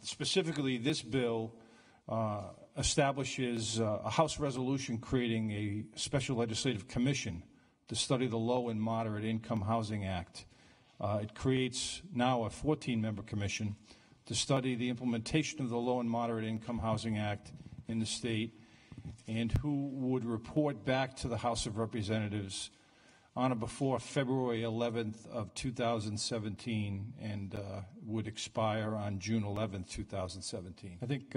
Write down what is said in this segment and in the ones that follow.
Specifically, this bill establishes a House resolution creating a special legislative commission to study the Low and Moderate Income Housing Act. It creates now a 14-member commission to study the implementation of the Low and Moderate Income Housing Act in the state, and who would report back to the House of Representatives on or before February 11th of 2017 and would expire on June 11th, 2017. I think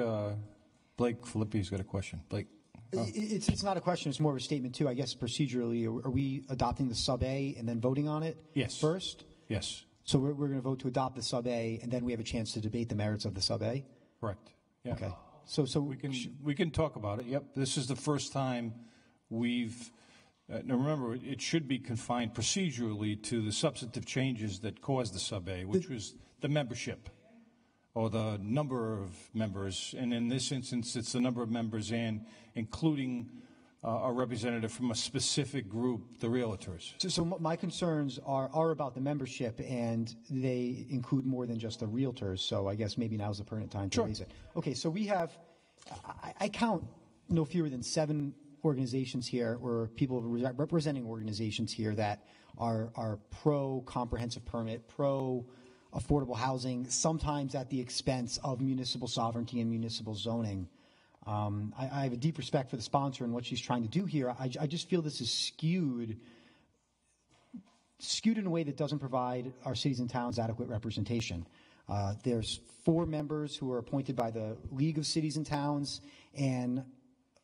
Blake Filippi's got a question. Blake. Oh. It's not a question. It's more of a statement, too. I guess procedurally, are we adopting the Sub-A and then voting on it first? Yes. So we're going to vote to adopt the Sub-A, and then we have a chance to debate the merits of the Sub-A? Correct. Yeah. Okay. So we can talk about it. Yep. This is the first time we've now remember, it should be confined procedurally to the substantive changes that caused the Sub-A, which was the membership or the number of members. And in this instance, it's the number of members and including a representative from a specific group, the realtors. So my concerns are about the membership, and they include more than just the realtors. So I guess maybe now's the pertinent time to raise it. Okay, so we have, I count no fewer than 7 organizations here, or people representing organizations here that are pro-comprehensive permit, pro-affordable housing, sometimes at the expense of municipal sovereignty and municipal zoning. I have a deep respect for the sponsor and what she's trying to do here. I just feel this is skewed in a way that doesn't provide our cities and towns adequate representation. There's 4 members who are appointed by the League of Cities and Towns, and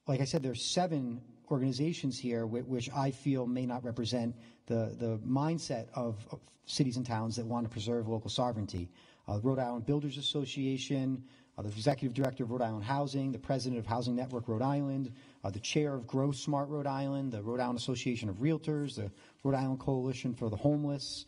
like I said, there's 7 organizations here which I feel may not represent the mindset of cities and towns that want to preserve local sovereignty. Rhode Island Builders Association, the Executive Director of Rhode Island Housing, the President of Housing Network Rhode Island, the Chair of Grow Smart Rhode Island, the Rhode Island Association of Realtors, the Rhode Island Coalition for the Homeless,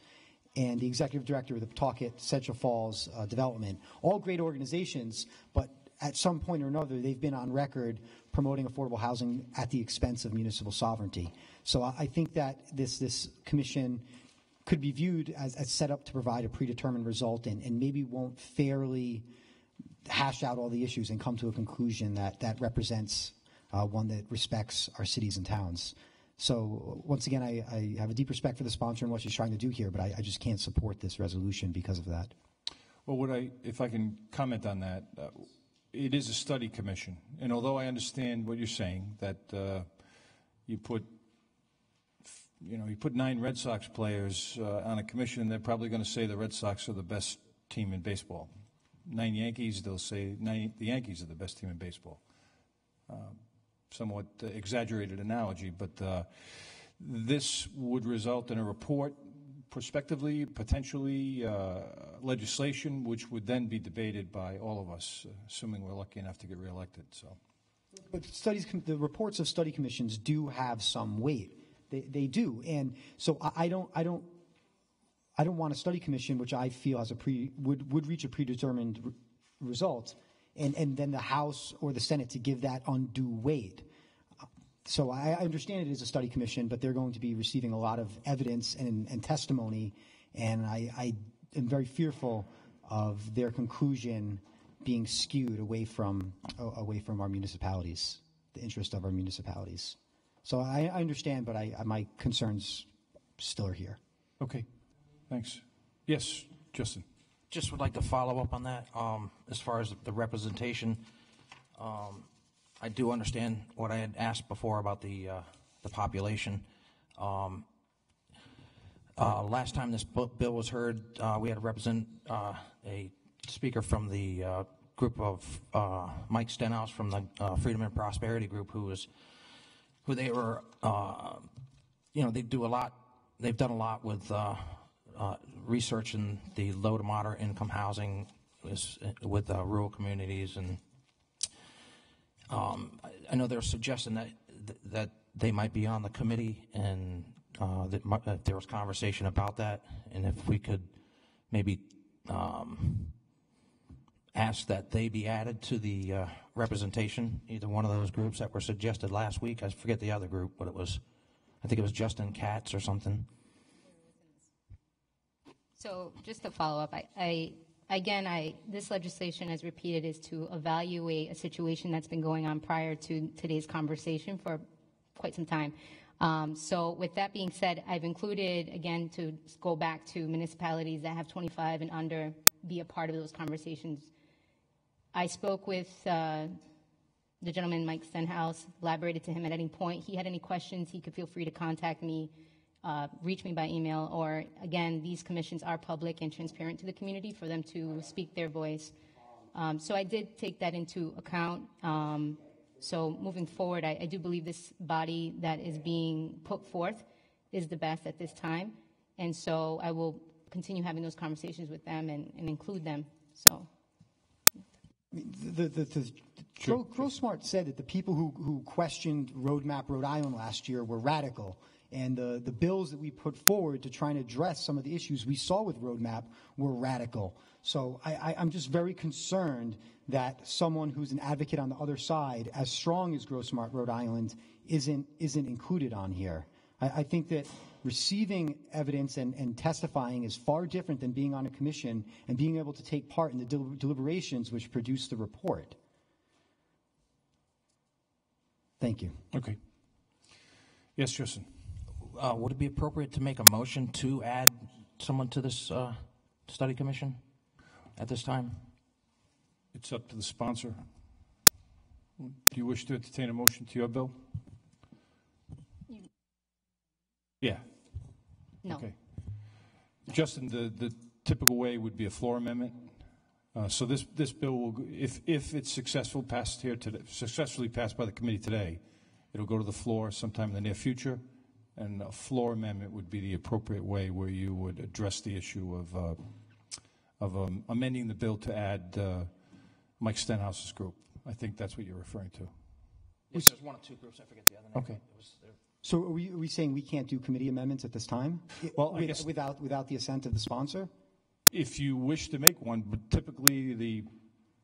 and the Executive Director of the Pawtucket Central Falls Development. All great organizations, but at some point or another, they've been on record promoting affordable housing at the expense of municipal sovereignty. So I think that this commission could be viewed as set up to provide a predetermined result, and maybe won't fairly hash out all the issues and come to a conclusion that represents one that respects our cities and towns. So once again, I have a deep respect for the sponsor and what she's trying to do here, but I just can't support this resolution because of that. Well, if I can comment on that, it is a study commission, and although I understand what you're saying, that you put 9 Red Sox players on a commission, they're probably going to say the Red Sox are the best team in baseball. 9 Yankees, they'll say the Yankees are the best team in baseball. Somewhat exaggerated analogy, but this would result in a report, prospectively, potentially legislation, which would then be debated by all of us, assuming we're lucky enough to get reelected. So, but the reports of study commissions do have some weight. They do, and so I don't want a study commission which I feel has would reach a predetermined result, and then the House or the Senate to give that undue weight. So I understand it is a study commission, but they're going to be receiving a lot of evidence and testimony, and I am very fearful of their conclusion being skewed away from our municipalities, the interest of our municipalities. So I understand, but my concerns still are here. Okay, thanks. Yes, Justin. Just would like to follow up on that. As far as the representation, I do understand what I had asked before about the population. Last time this bill was heard, we had a speaker from the group of Mike Stenhouse from the Freedom and Prosperity Group, they were, they do a lot. They've done a lot with research in the low to moderate income housing with rural communities, and I know they're suggesting that they might be on the committee, and that there was conversation about that, and if we could maybe ask that they be added to the representation, either one of those groups that were suggested last week. I forget the other group, but I think it was Justin Katz or something. So just to follow up, I again, this legislation, as repeated, is to evaluate a situation that's been going on prior to today's conversation for quite some time. So with that being said, I've included, again, to go back to municipalities that have 25 and under, be a part of those conversations. I spoke with the gentleman, Mike Stenhouse, elaborated to him at any point. He had any questions, he could feel free to contact me, reach me by email, or again, these commissions are public and transparent to the community for them to speak their voice. So I did take that into account. So moving forward, I do believe this body that is being put forth is the best at this time. And so I will continue having those conversations with them and include them. So. Grossmart said that the people who questioned RhodeMap Rhode Island last year were radical. And the bills that we put forward to try and address some of the issues we saw with RhodeMap were radical. So I'm just very concerned that someone who's an advocate on the other side, as strong as Grossmart Rhode Island, isn't included on here. I think that receiving evidence and testifying is far different than being on a commission and being able to take part in the deliberations which produce the report. Thank you. Okay. Yes, Justin. Would it be appropriate to make a motion to add someone to this study commission at this time? It's up to the sponsor. Do you wish to entertain a motion to your bill? Yeah. No. Okay. Justin, the typical way would be a floor amendment. So this bill will, if it's successfully passed by the committee today, it'll go to the floor sometime in the near future, and a floor amendment would be the appropriate way where you would address the issue of amending the bill to add Mike Stenhouse's group. I think that's what you're referring to. Yes, there's one or two groups. I forget the other name. Okay. So are we saying we can't do committee amendments at this time? Well, I guess without the assent of the sponsor? If you wish to make one, but typically the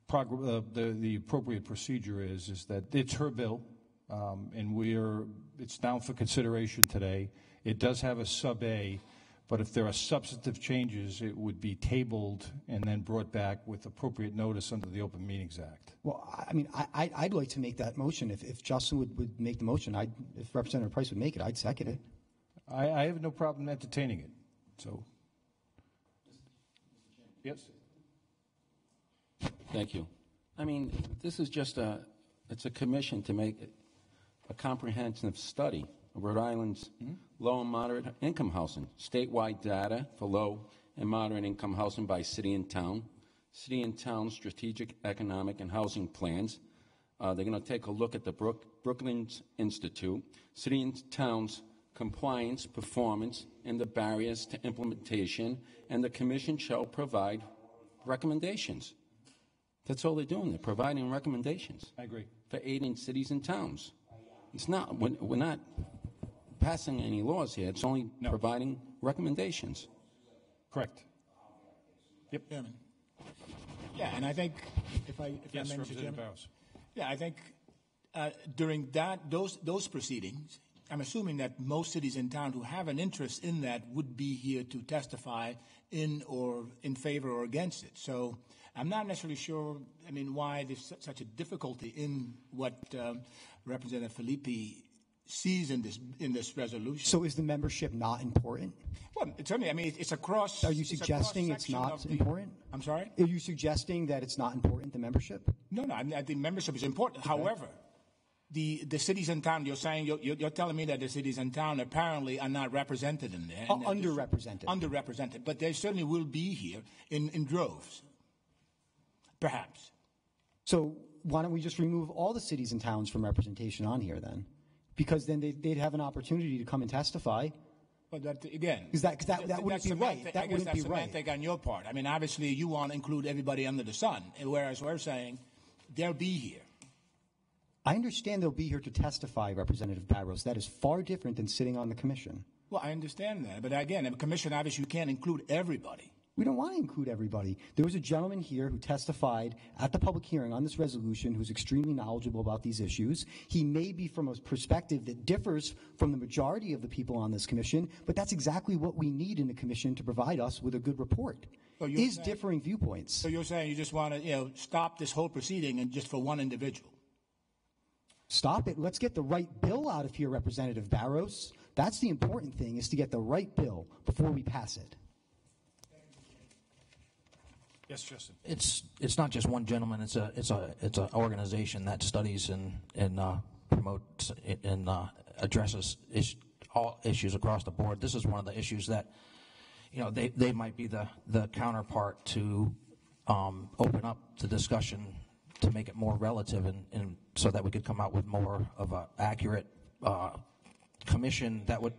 appropriate procedure is that it's her bill, and it's down for consideration today. It does have a sub-A, but if there are substantive changes, it would be tabled and then brought back with appropriate notice under the Open Meetings Act. Well, I mean, I'd like to make that motion. If Justin would make the motion, if Representative Price would make it, I'd second it. I have no problem entertaining it. So, yes. Thank you. I mean, this is just it's a commission to make a comprehensive study of Rhode Island's low and moderate income housing, statewide data for low and moderate income housing by city and town strategic economic and housing plans. They're going to take a look at the Brookings Institute, city and towns compliance, performance, and the barriers to implementation, and the commission shall provide recommendations. That's all they're doing. They're providing recommendations. I agree. For aiding cities and towns. It's not, we're not passing any laws here. It's only providing recommendations. Correct. Yep. Chairman. Yeah, and I think if I Yes, may, Mr. Representative Chairman. Barrows. Yeah, I think during those proceedings, I'm assuming that most cities in town who have an interest in that would be here to testify in favor or against it. So I'm not necessarily sure, I mean, why there's such a difficulty in what Representative Filippi sees in this resolution. So is the membership not important? Well, certainly, I mean, it's across. Are you suggesting it's not important? I'm sorry? Are you suggesting that it's not important, the membership? No, I mean, I think membership is important. Okay. However, the cities in town, you're saying, you're telling me that the cities in town apparently are not represented in there. Underrepresented. Underrepresented. But they certainly will be here in droves. Perhaps. So why don't we just remove all the cities and towns from representation on here then? Because then they'd have an opportunity to come and testify. But that, again, because that wouldn't be right. That wouldn't be right. Semantic on your part. I mean, obviously, you want to include everybody under the sun, whereas we're saying they'll be here. I understand they'll be here to testify, Representative Barrows. That is far different than sitting on the commission. Well, I understand that. But again, in a commission, obviously, you can't include everybody. We don't want to include everybody. There was a gentleman here who testified at the public hearing on this resolution who's extremely knowledgeable about these issues. He may be from a perspective that differs from the majority of the people on this commission, but that's exactly what we need in the commission to provide us with a good report. is differing viewpoints. So you're saying you just want to, stop this whole proceeding and just for one individual? Stop it. Let's get the right bill out of here, Representative Barros. That's the important thing, is to get the right bill before we pass it. Yes, Justin. It's not just one gentleman. It's an organization that studies and promotes and addresses all issues across the board. This is one of the issues that they might be the counterpart to open up the discussion to make it more relative and so that we could come out with more of an accurate commission that would.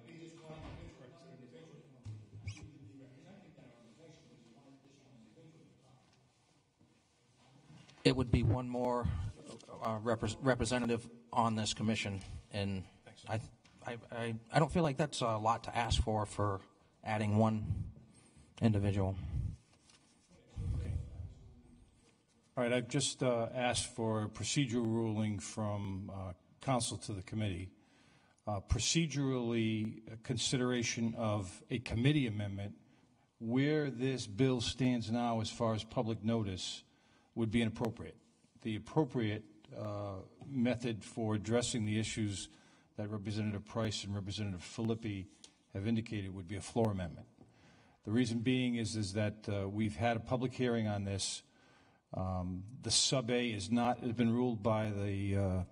It would be one more representative on this commission, and I don't feel like that's a lot to ask for adding one individual. Okay. All right, I've just asked for a procedural ruling from council to the committee. Procedurally, a consideration of a committee amendment where this bill stands now as far as public notice would be inappropriate. The appropriate method for addressing the issues that Representative Price and Representative Filippi have indicated would be a floor amendment. The reason being is that we've had a public hearing on this. The sub-A has been ruled by the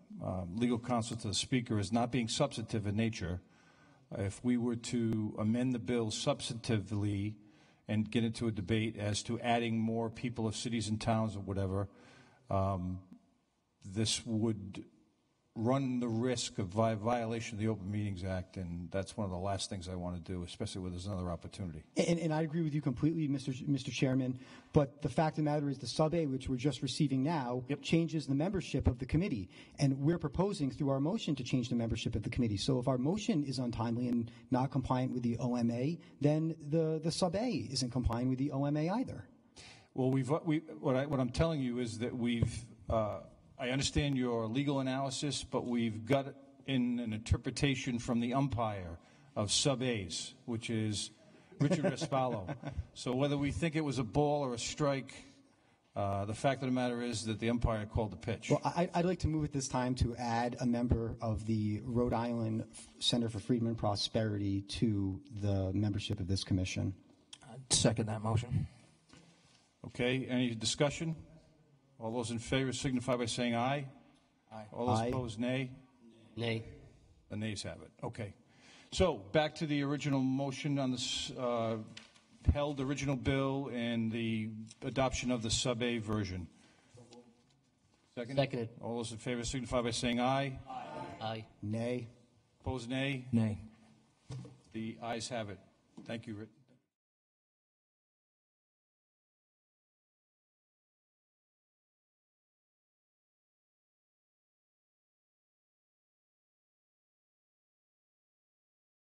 legal counsel to the Speaker as not being substantive in nature. If we were to amend the bill substantively and get into a debate as to adding more people of cities and towns or whatever, this would run the risk of violation of the Open Meetings Act, and that's one of the last things I want to do, especially when there's another opportunity. And I agree with you completely, Mr. Chairman, but the fact of the matter is the sub-A, which we're just receiving now, changes the membership of the committee, and we're proposing through our motion to change the membership of the committee. So if our motion is untimely and not compliant with the OMA, then the sub-A isn't complying with the OMA either. Well, what I'm telling you is that I understand your legal analysis, but we've got in an interpretation from the umpire of sub-A's, which is Richard Respallo. So whether we think it was a ball or a strike, the fact of the matter is that the umpire called the pitch. Well, I'd like to move at this time to add a member of the Rhode Island Center for Freedom and Prosperity to the membership of this commission. I'd second that motion. Okay, any discussion? All those in favor signify by saying aye. Aye. All those Aye. opposed, nay. Nay. The nays have it. Okay. So back to the original motion on this held original bill and the adoption of the sub-A version. Seconded. All those in favor signify by saying aye. Aye. Nay. Opposed, nay. Nay. The ayes have it. Thank you, Rick.